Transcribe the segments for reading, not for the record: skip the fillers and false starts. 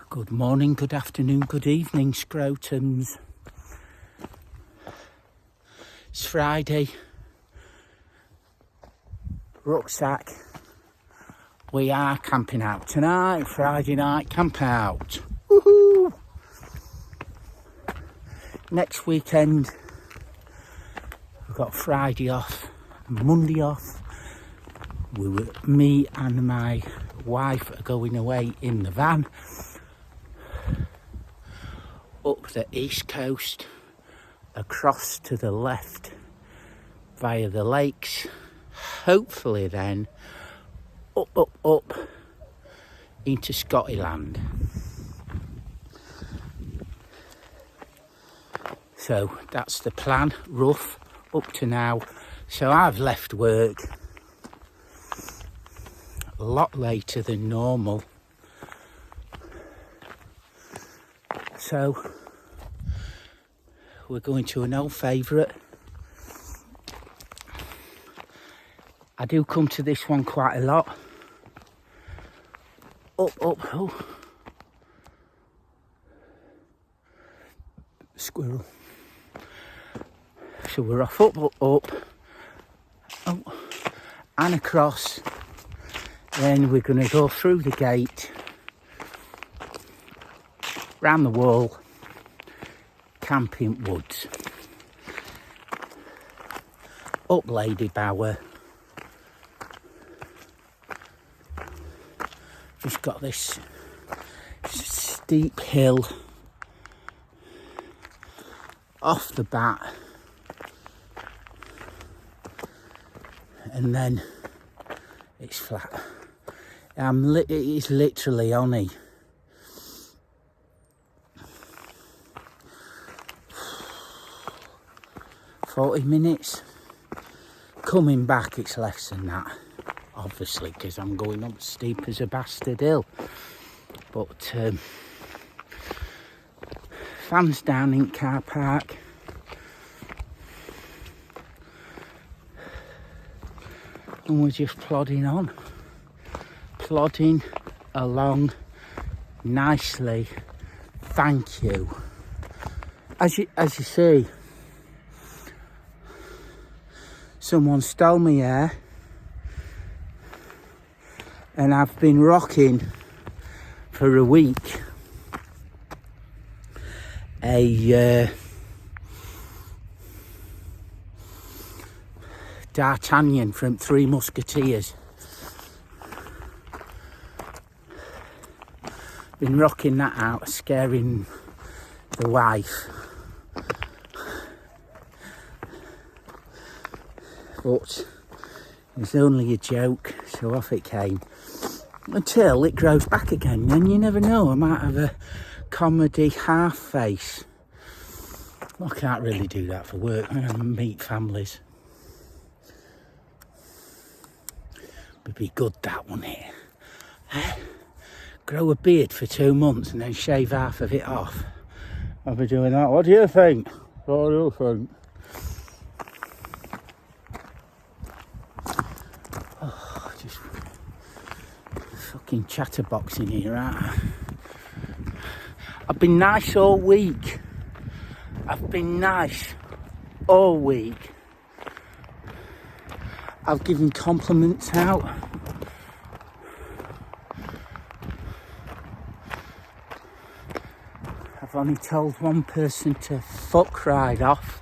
Good morning, good afternoon, good evening, scrotums. It's Friday. Rucksack. We are camping out tonight, Friday night camp out. Woohoo! Next weekend, we've got Friday off, Monday off. Me and my wife are going away in the van up the east coast, across to the left via the lakes, hopefully then up into Scotland. So that's the plan, rough up to now. So I've left work a lot later than normal. So we're going to an old favourite. I do come to this one quite a lot. Up. Squirrel. So we're off up, and across. Then we're going to go through the gate, round the wall, camping woods, up Lady Bower. Just got this steep hill off the bat, and then it's flat. It is literally only 40 minutes. Coming back, it's less than that, obviously, because I'm going up steep as a bastard hill. But fans down in car park. And we're just plodding along nicely. Thank you. As you see, someone stole my hair, and I've been rocking for a week a D'Artagnan from Three Musketeers. Been rocking that out, scaring the wife. But it's only a joke, so off it came. Until it grows back again, and you never know, I might have a comedy half face. I can't really do that for work. I'm going to meet families. Would be good, that one here. Grow a beard for 2 months and then shave half of it off. I'll be doing that. What do you think? What do you think? Oh, just fucking chatterboxing here, aren't I? I've been nice all week. I've given compliments out. I've only told one person to fuck right off.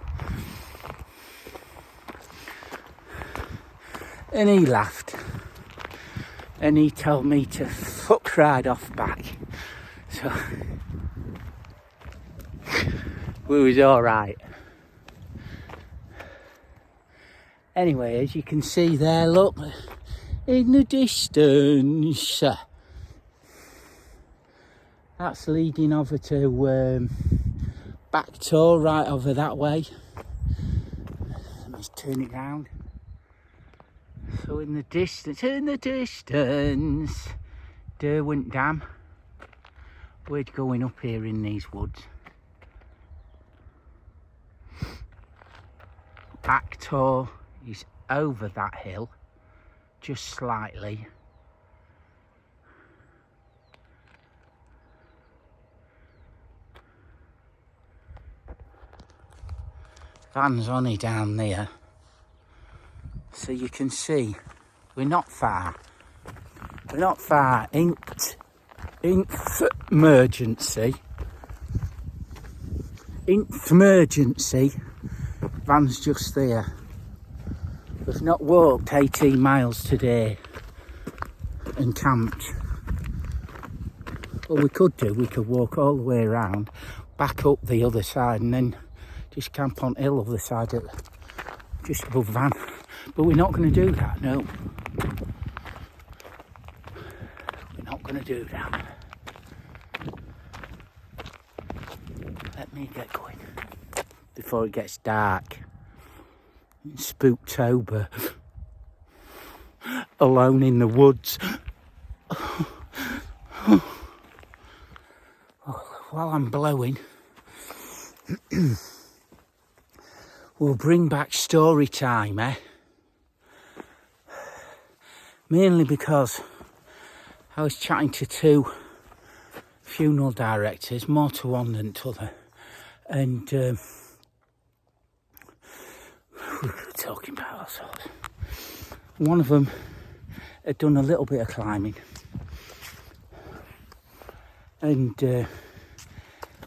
And he laughed. And he told me to fuck right off back. So we was alright. Anyway, as you can see there, look, in the distance, that's leading over to back toe, right over that way. Let me just turn it round. So in the distance, Derwent Dam. We're going up here in these woods. Back toe is over that hill, just slightly. Van's only down there. So you can see we're not far. We're not far. Emergency. Emergency. Van's just there. We've not walked 18 miles today and camped. Well, we could do. We could walk all the way around, back up the other side, and then just camp on hill other side, just above Van. But we're not going to do that. No, we're not going to do that. Let me get going before it gets dark. It's Spooktober. Alone in the woods. While I'm blowing, we'll bring back story time, eh? Mainly because I was chatting to two funeral directors, more to one than to other, and we were talking about all sorts. One of them had done a little bit of climbing, and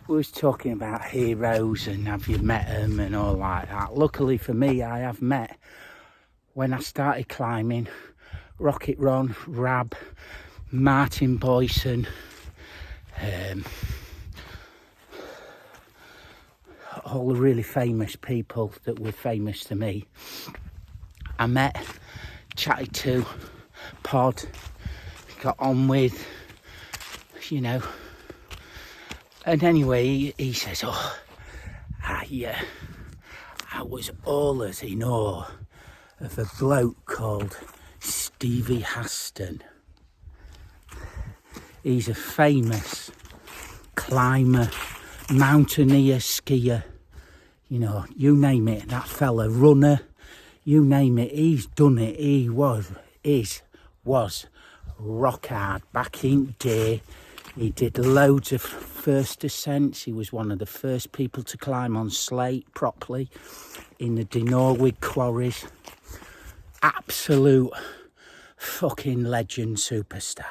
we was talking about heroes and have you met them and all like that. Luckily for me, I have met, when I started climbing, Rocket Ron, Rab, Martin Boyson, all the really famous people that were famous to me. I met, chatted to, pod, got on with, you know. And anyway, he says, I was always in awe of a bloke called Stevie Haston. He's a famous climber, mountaineer, skier, you know, you name it, that fella, runner, you name it, he's done it. He was rock hard back in the day. He did loads of first ascents. He was one of the first people to climb on slate properly in the Dinorwig quarries. Absolute fucking legend superstar.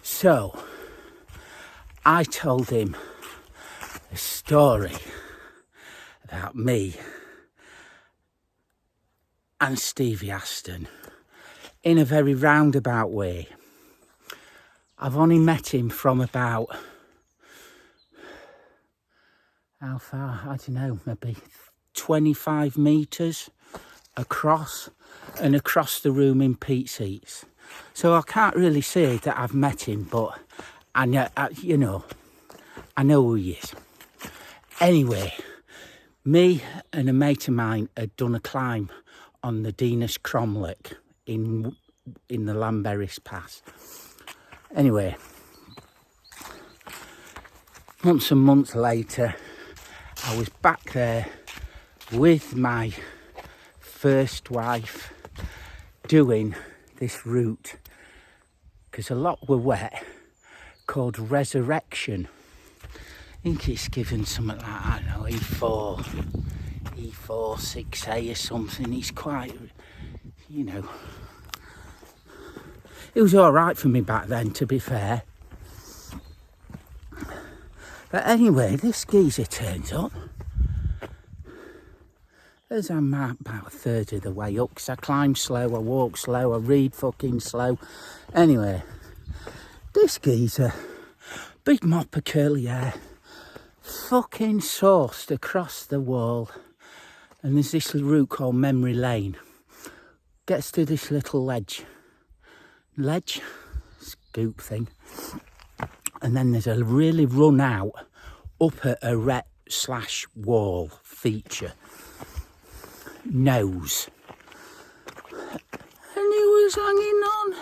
So, I told him a story about me and Stevie Aston in a very roundabout way. I've only met him from about, how far? I don't know, maybe 25 metres across, and across the room in Pete's seats. So I can't really say that I've met him, but I know, I know who he is. Anyway, me and a mate of mine had done a climb on the Dinas Cromlech in the Lamberris Pass. Anyway, months and months later, I was back there with my first wife doing this route, because a lot were wet, called Resurrection. I think it's given something like, I don't know, E4, 6A or something. It's quite, you know, it was all right for me back then, to be fair. But anyway, this geezer turns up. As I'm about a third of the way up, because I climb slow, I walk slow, I read fucking slow. Anyway, this geezer, big mop of curly hair, fucking sauced across the wall. And there's this route called Memory Lane. Gets to this little ledge, scoop thing. And then there's a really run out up at a ret/wall feature. Nose. And he was hanging on,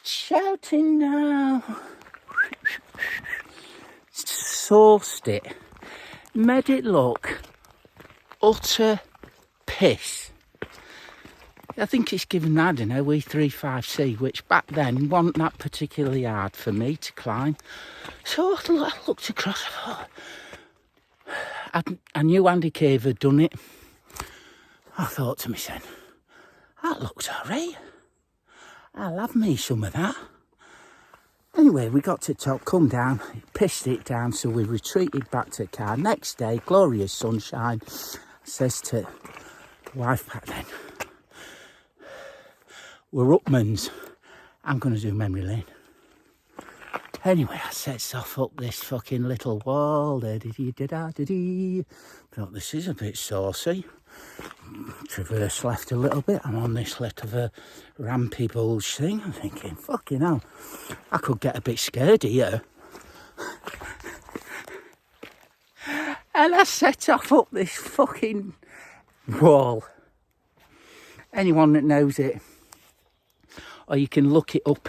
shouting now. Sauced it. Made it look utter piss. I think it's given, I don't know, E35C, which back then wasn't that particularly hard for me to climb. So I looked across, I thought, I knew Andy Cave had done it. I thought to myself, that looks alright. I'll have me some of that. Anyway, we got to top, come down, pissed it down, so we retreated back to the car. Next day, glorious sunshine. I says to the wife back then, we're upman's. I'm going to do memory lane. Anyway, I sets off up this fucking little wall. Thought, this is a bit saucy. Traverse left a little bit. I'm on this little rampy bulge thing. I'm thinking, fucking hell, I could get a bit scared here. And I set off up this fucking wall. Anyone that knows it, or you can look it up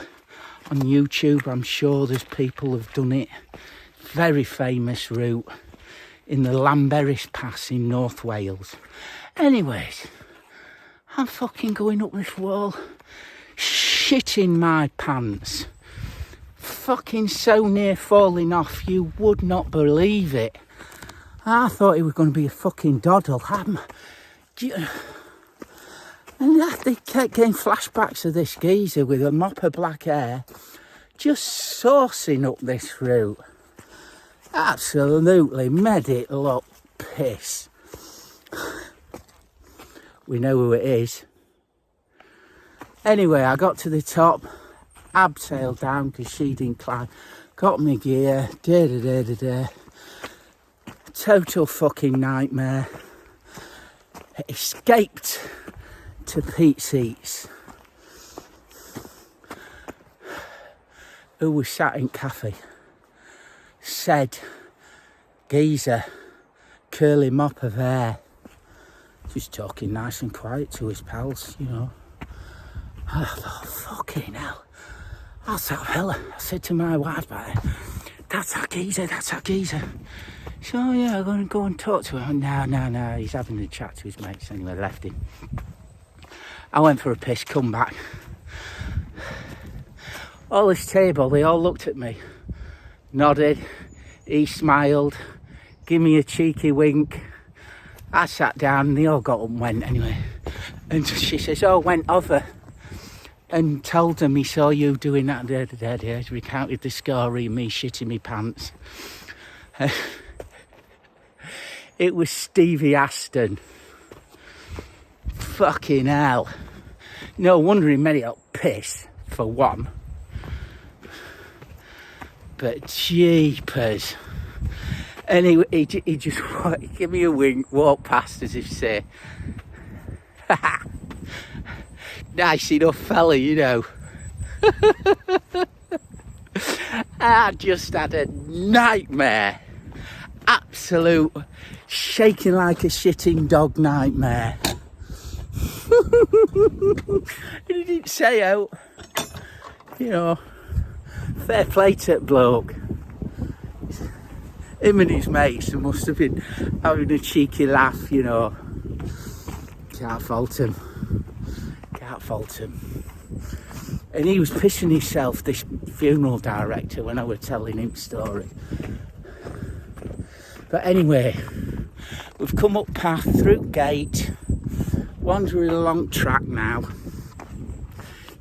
on YouTube, I'm sure there's people who've done it. Very famous route in the Llanberis Pass in North Wales. Anyways, I'm fucking going up this wall, shitting my pants. Fucking so near falling off, you would not believe it. I thought it was going to be a fucking doddle. And they kept getting flashbacks of this geezer with a mop of black hair just saucing up this route. Absolutely made it look piss. We know who it is. Anyway, I got to the top, abseiled down because she didn't climb, got my gear, total fucking nightmare. Escaped to Pete's Eats, who was sat in cafe, said, geezer, curly mop of hair, just talking nice and quiet to his pals, you know. I thought, fucking hell, that's that fella. I said to my wife back then, that's that geezer. So, oh, yeah, I'm going to go and talk to him. No, he's having a chat to his mates. Anyway, left him. I went for a piss, come back. All this table, they all looked at me, nodded, he smiled, gave me a cheeky wink. I sat down and they all got up and went anyway. And she says, oh, went over and told them he saw you doing that. Recounted the story of me shitting me pants. It was Stevie Aston. Fucking hell. No wonder he made it up piss, for one. But jeepers. And he just give me a wink, walk past as if to say, nice enough fella, you know. I just had a nightmare. Absolute shaking like a shitting dog nightmare. He didn't say out, you know, fair play to that bloke. Him and his mates must have been having a cheeky laugh, you know. Can't fault him. And he was pissing himself, this funeral director, when I was telling him the story. But anyway, we've come up path through gate, wandering along track now.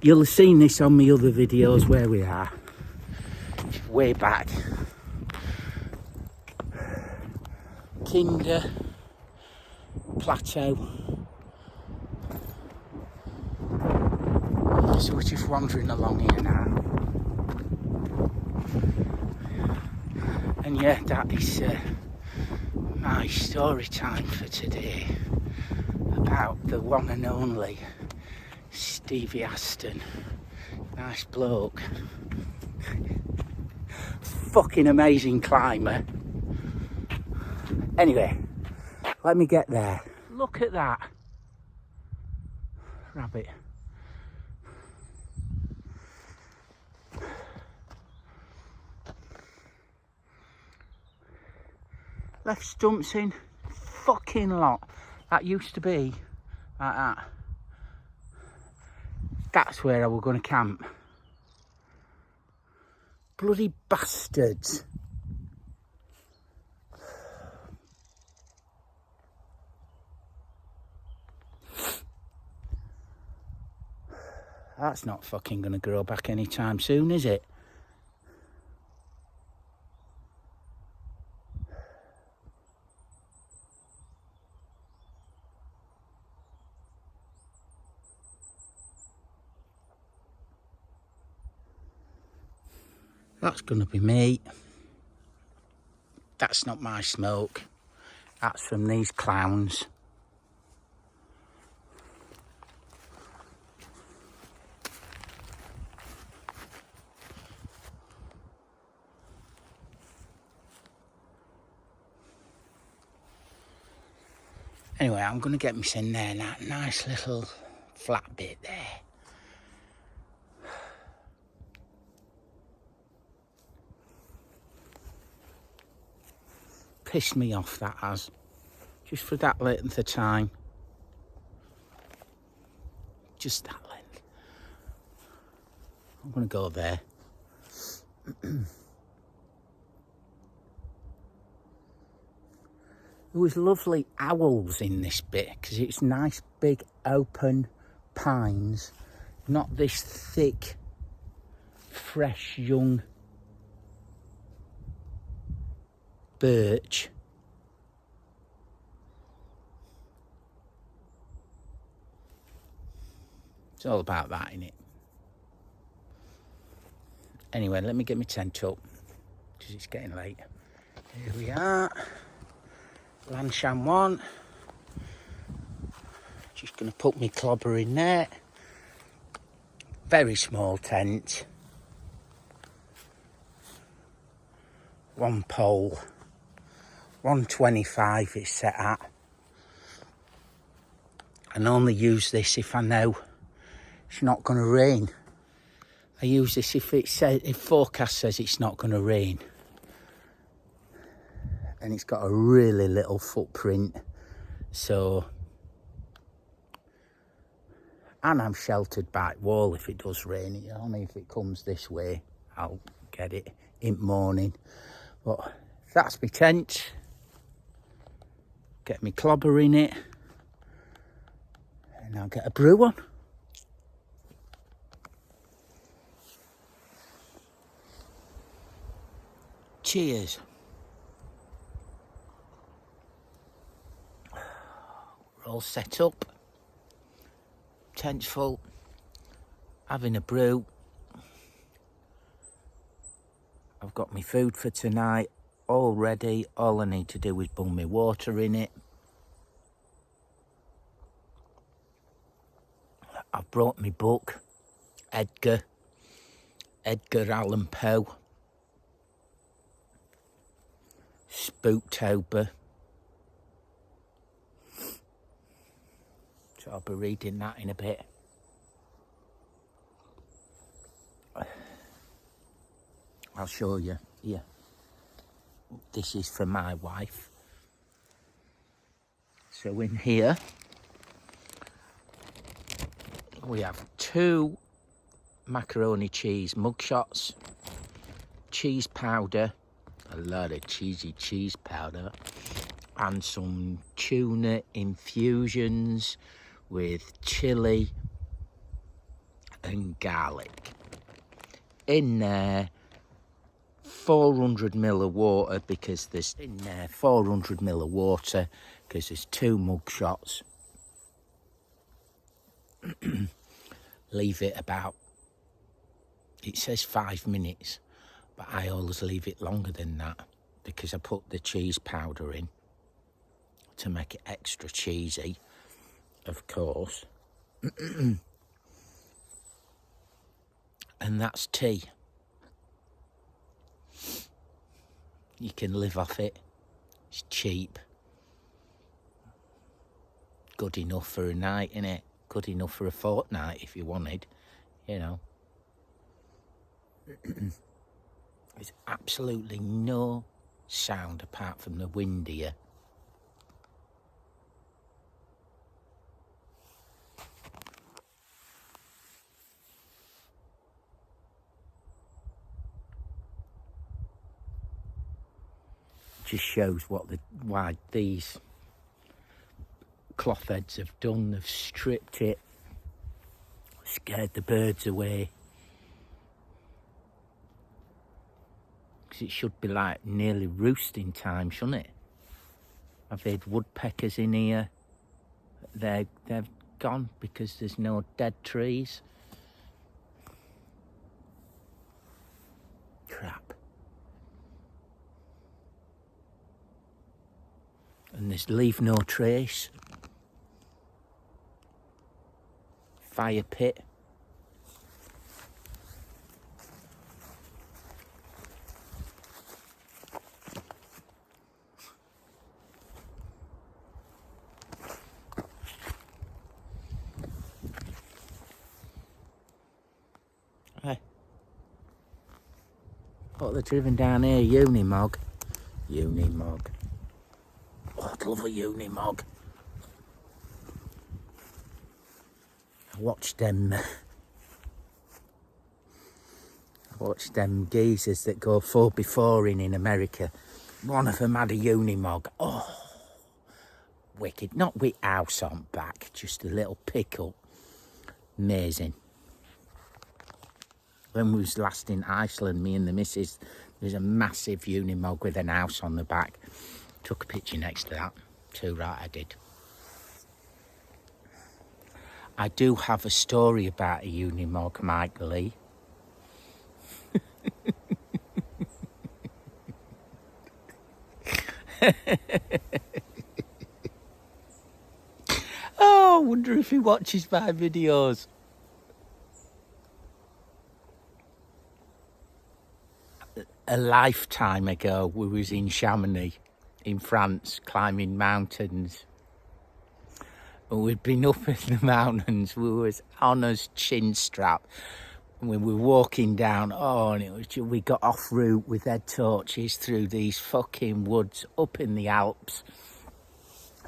You'll have seen this on my other videos where we are, way back. Kinder Plateau. So we're just wandering along here now. And yeah, that is my story time for today about the one and only Stevie Aston. Nice bloke. Fucking amazing climber. Anyway, let me get there. Look at that rabbit. Left stumps in, fucking lot. That used to be like that. That's where I was going to camp. Bloody bastards. That's not fucking gonna grow back anytime soon, is it? That's gonna be me. That's not my smoke. That's from these clowns. Anyway, I'm going to get me in there, that nice little flat bit there. Pissed me off, that has. Just for that length of time. Just that length. I'm going to go there. There was lovely owls in this bit because it's nice big open pines, not this thick, fresh young birch. It's all about that, innit? Anyway, let me get my tent up because it's getting late. Here we are. Lansham 1. Just going to put my clobber in there. Very small tent. One pole. 125 it's set at. And only use this if I know it's not going to rain. I use this if forecast says it's not going to rain. And it's got a really little footprint, so, and I'm sheltered by wall if it does rain. Only if it comes this way I'll get it in the morning. But that's my tent. Get me clobber in it, and I'll get a brew on. Cheers. All set up, tent's full, having a brew. I've got my food for tonight all ready. All I need to do is bung my water in it. I've brought my book, Edgar Allan Poe, Spooktober. So I'll be reading that in a bit. I'll show you. Here. This is for my wife. So in here, we have 2 macaroni cheese mugshots, cheese powder, a lot of cheesy cheese powder, and some tuna infusions with chilli and garlic. In there, 400ml of water because there's 400ml of water because there's 2 mug shots. Leave it about, it says 5 minutes, but I always leave it longer than that because I put the cheese powder in to make it extra cheesy, of course. And that's tea. You can live off it. It's cheap. Good enough for a night, innit? Good enough for a fortnight if you wanted, you know. There's absolutely no sound apart from the wind here. Just shows why these cloth heads have done. They've stripped it Scared the birds away. Because it should be like nearly roosting time, shouldn't it? I've had woodpeckers in here. They've gone because there's no dead trees. Crap. And there's leave no trace. Fire pit. Hey. What they're driven down here, Unimog. Unimog. Oh, I'd love a Unimog. I watched them geezers that go 4x4 in America. One of them had a Unimog. Oh, wicked. Not with house on back, just a little pickup. Amazing. When we was last in Iceland, me and the missus, there was a massive Unimog with an house on the back. Took a picture next to that. Too right I did. I do have a story about a Unimog, Mike Lee. Oh, I wonder if he watches my videos. A lifetime ago, we was in Chamonix, in France, climbing mountains. And we'd been up in the mountains. We was on us chin strap. And we were walking down. Oh, and it was just, we got off route with head torches through these fucking woods up in the Alps.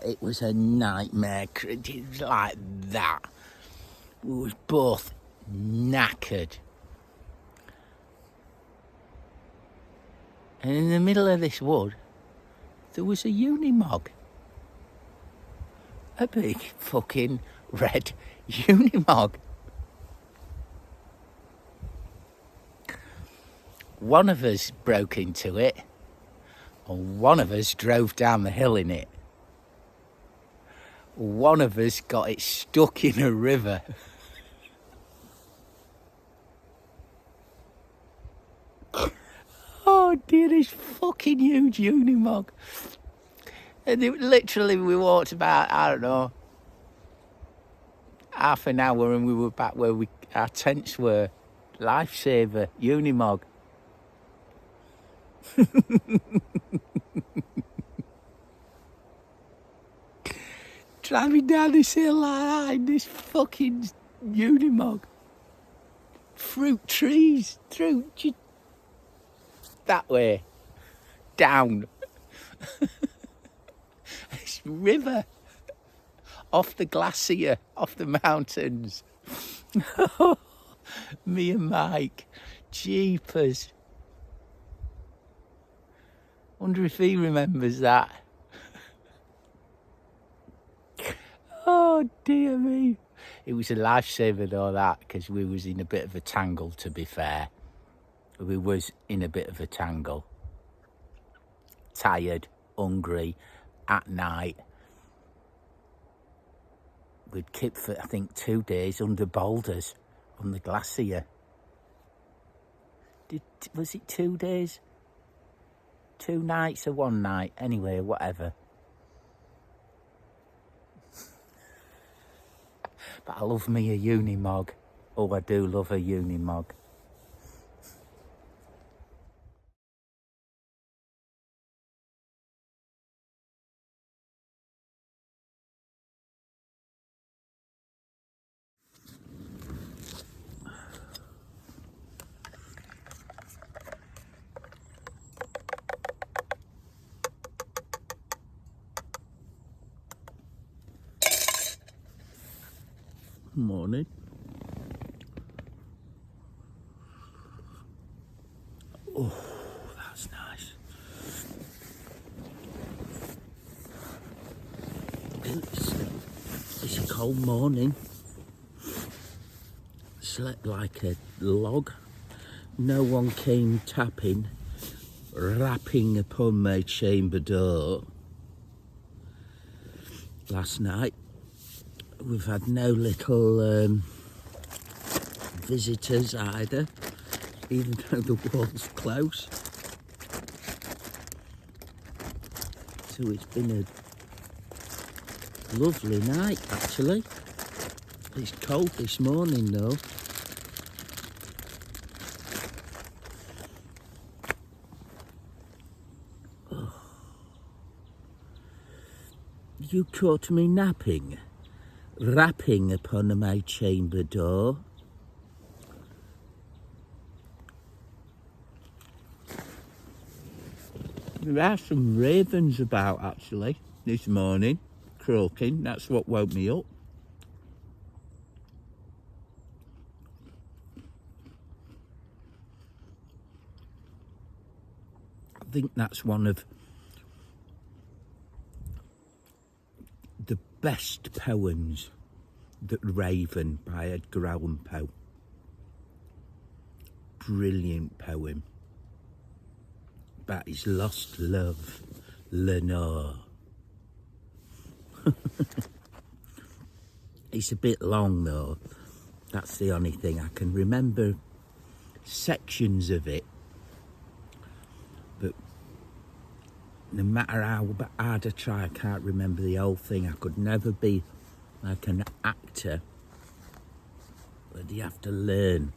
It was a nightmare. It was like that. We was both knackered. And in the middle of this wood, there was a Unimog. A big fucking red Unimog. One of us broke into it, and one of us drove down the hill in it. One of us got it stuck in a river. Oh dear, this fucking huge Unimog. And it, literally we walked about, I don't know, half an hour and we were back where our tents were. Lifesaver, Unimog. Driving down this hill like that in this fucking Unimog. Fruit trees, through that way, down. This river, off the glacier, off the mountains. Me and Mike, jeepers. Wonder if he remembers that. Oh dear me. It was a lifesaver though, that, because we was in a bit of a tangle, to be fair. We was in a bit of a tangle. Tired, hungry, at night. We'd kept for, I think, 2 days under boulders on the glacier. Was it 2 days? 2 nights or 1 night? Anyway, whatever. But I love me a Unimog. Oh, I do love a Unimog. Morning. Oh, that's nice. It's a cold morning. slept like a log. No one came tapping, rapping upon my chamber door last night. We've had no little visitors either, even though the wall's close. So it's been a lovely night, actually. It's cold this morning, though. Oh. You caught me napping, rapping upon my chamber door. There are some ravens about, actually, this morning, croaking. That's what woke me up. I think that's one of the best poems, The Raven by Edgar Allan Poe. Brilliant poem about his lost love, Lenore. It's a bit long though, that's the only thing. I can remember sections of it, but no matter how hard I try, I can't remember the whole thing. I could never be like an actor where you have to learn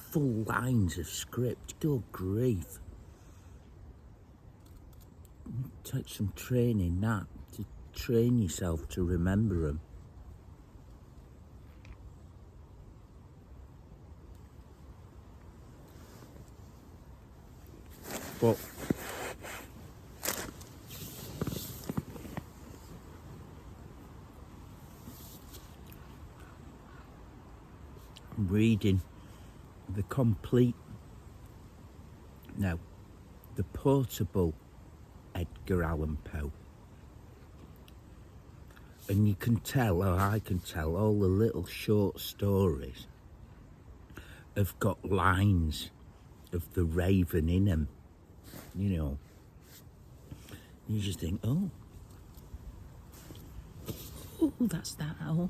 full lines of script. Good grief. Take some training, that, to train yourself to remember them. But I'm reading the portable Edgar Allan Poe. And you can tell, or I can tell, all the little short stories have got lines of the raven in them. You know, you just think, oh, that's that owl.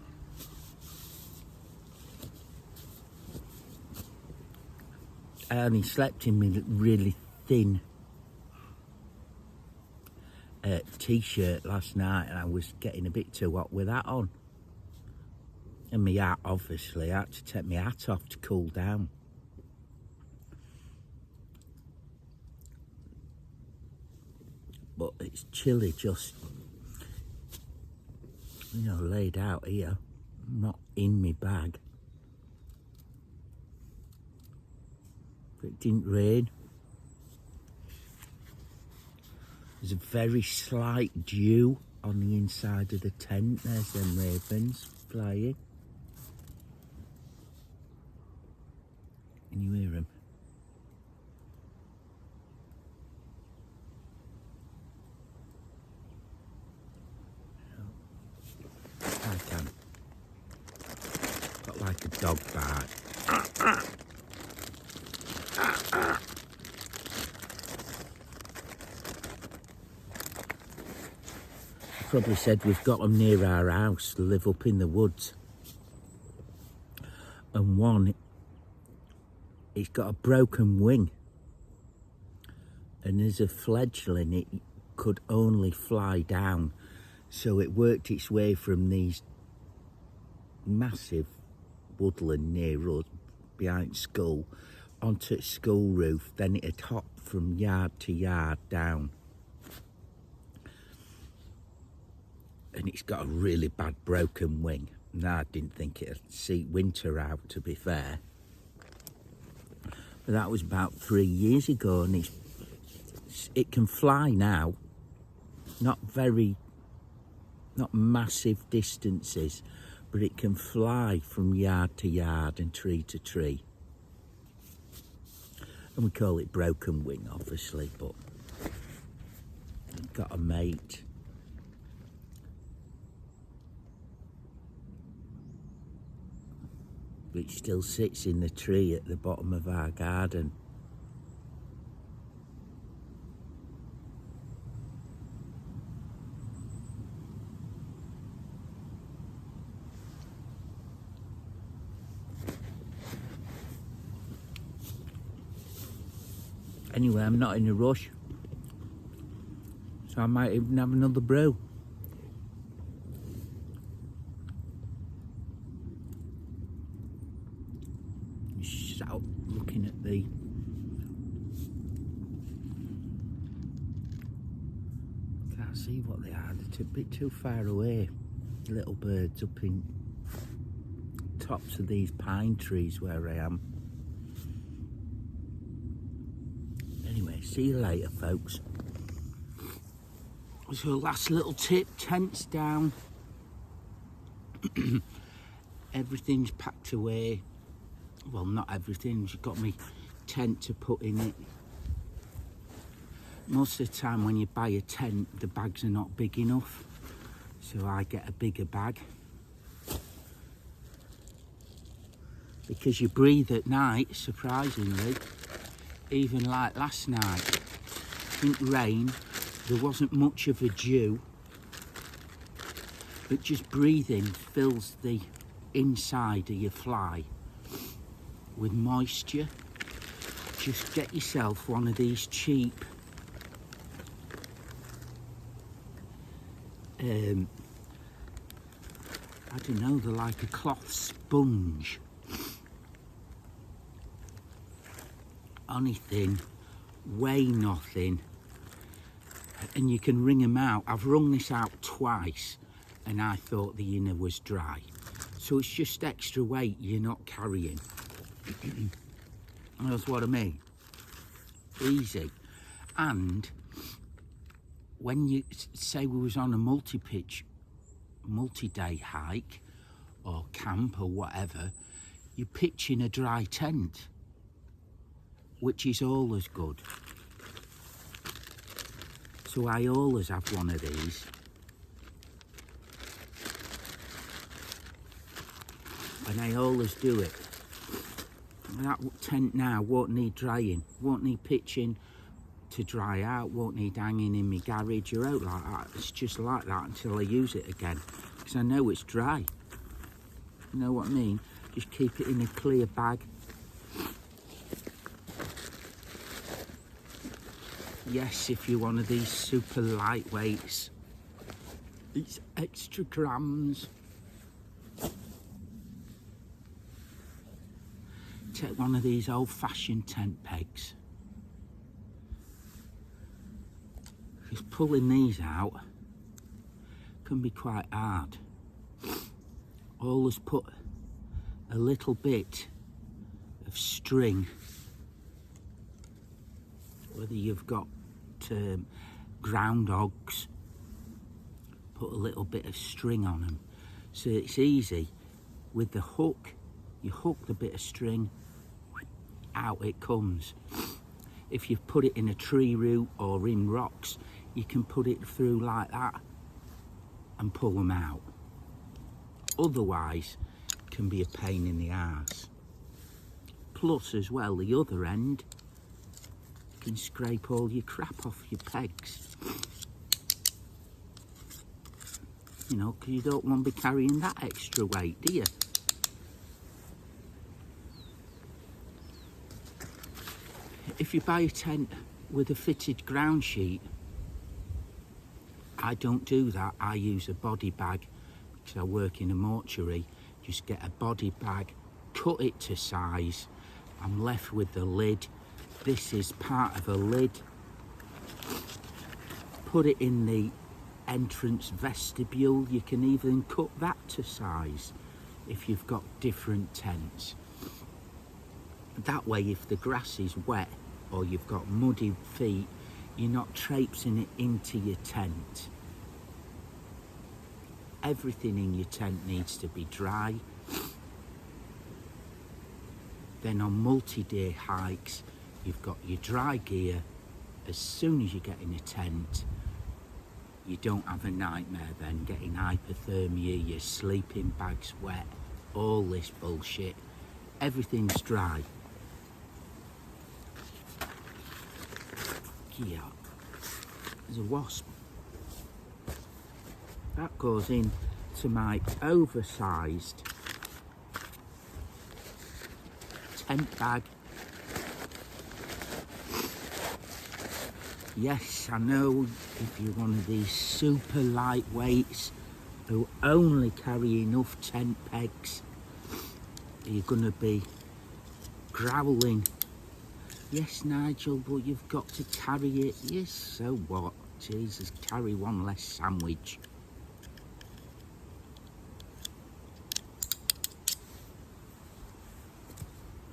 I only slept in my really thin t-shirt last night, and I was getting a bit too hot with that on. And my hat, obviously, I had to take my hat off to cool down. But it's chilly just, laid out here, not in my bag. But it didn't rain. There's a very slight dew on the inside of the tent. There's them ravens flying. Can you hear them? I can. Got like a dog bark. Probably said we've got them near our house, live up in the woods. And one, it's got a broken wing. And as a fledgling, it could only fly down. So it worked its way from these massive woodland near us, behind school, onto its school roof. Then it'd hop from yard to yard down. And it's got a really bad broken wing. And I didn't think it'd see winter out, to be fair. But that was about 3 years ago, and it can fly now. Not massive distances, but it can fly from yard to yard and tree to tree. And we call it broken wing, obviously, but I've got a mate. which still sits in the tree at the bottom of our garden. Anyway, I'm not in a rush, so I might even have another brew. Just out looking at the can't see what they are. They're a bit too far away. Little birds up in tops of these pine trees where I am. Anyway, see you later, folks. So last little tip, tents down. Everything's packed away. Well, not everything, you've got me tent to put in it. Most of the time when you buy a tent, the bags are not big enough. So I get a bigger bag. Because you breathe at night, surprisingly. Even like last night, I think rain, there wasn't much of a dew, but just breathing fills the inside of your fly with moisture. Just get yourself one of these cheap I don't know, they're like a cloth sponge. Anything, weigh nothing, and you can wring them out. I've wrung this out twice and I thought the inner was dry, so it's just extra weight you're not carrying. That's what I mean. Easy. And when you say we was on a multi-day hike or camp or whatever, you pitch in a dry tent, which is always good. So I always have one of these. And I always do it. That tent now won't need drying, won't need pitching to dry out, won't need hanging in my garage or out like that. It's just like that until I use it again, because I know it's dry. You know what I mean? Just keep it in a clear bag. Yes, if you're one of these super lightweights, it's extra grams. Take one of these old-fashioned tent pegs. Because pulling these out can be quite hard. Always put a little bit of string, whether you've got groundhogs, put a little bit of string on them, so it's easy. With the hook, you hook the bit of string, out it comes. If you've put it in a tree root or in rocks, you can put it through like that and pull them out. Otherwise, it can be a pain in the arse. Plus as well, the other end can scrape all your crap off your pegs. You know, because you don't want to be carrying that extra weight, do you? If you buy a tent with a fitted ground sheet, I don't do that. I use a body bag because I work in a mortuary. Just get a body bag, cut it to size. I'm left with the lid. This is part of a lid. Put it in the entrance vestibule. You can even cut that to size if you've got different tents. That way, if the grass is wet or you've got muddy feet, you're not traipsing it into your tent. Everything in your tent needs to be dry. Then on multi-day hikes, you've got your dry gear. As soon as you get in a tent, you don't have a nightmare then getting hypothermia, your sleeping bag's wet, all this bullshit. everything's dry. Yeah, there's a wasp. That goes in to my oversized tent bag. Yes, I know if you're one of these super lightweights who only carry enough tent pegs, you're going to be growling. Yes, Nigel, but you've got to carry it. Yes, so what? Jesus, carry one less sandwich.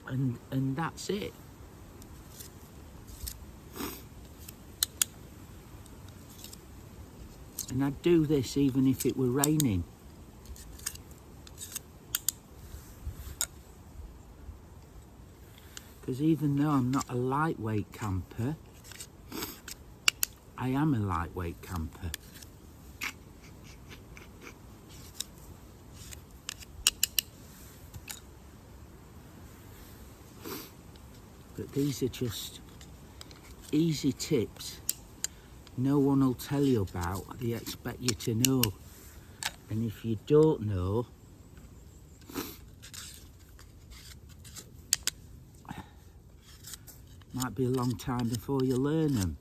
And that's it. And I'd do this even if it were raining. Because even though I'm not a lightweight camper, I am a lightweight camper. But these are just easy tips no one will tell you about. They expect you to know. And if you don't know, might be a long time before you learn them.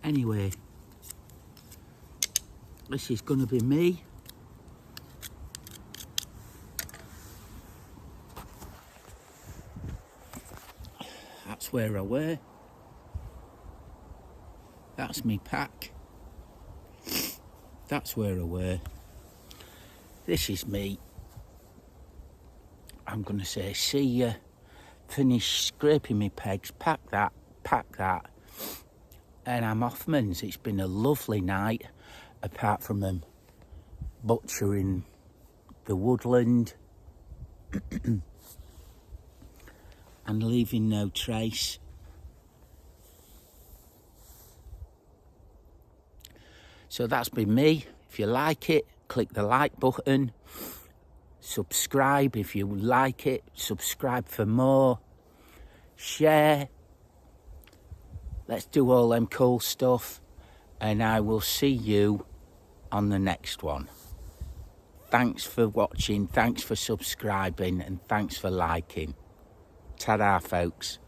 Anyway, this is going to be me. That's where I were. That's me pack. That's where I were. This is me. I'm going to say, see ya. Finish scraping me pegs, pack that, and I'm off, mans. It's been a lovely night, apart from them butchering the woodland and leaving no trace. So that's been me. If you like it, click the like button. Subscribe if you like it. Subscribe for more. Share. Let's do all them cool stuff. And I will see you on the next one. Thanks for watching. Thanks for subscribing. And thanks for liking. Ta-da, folks.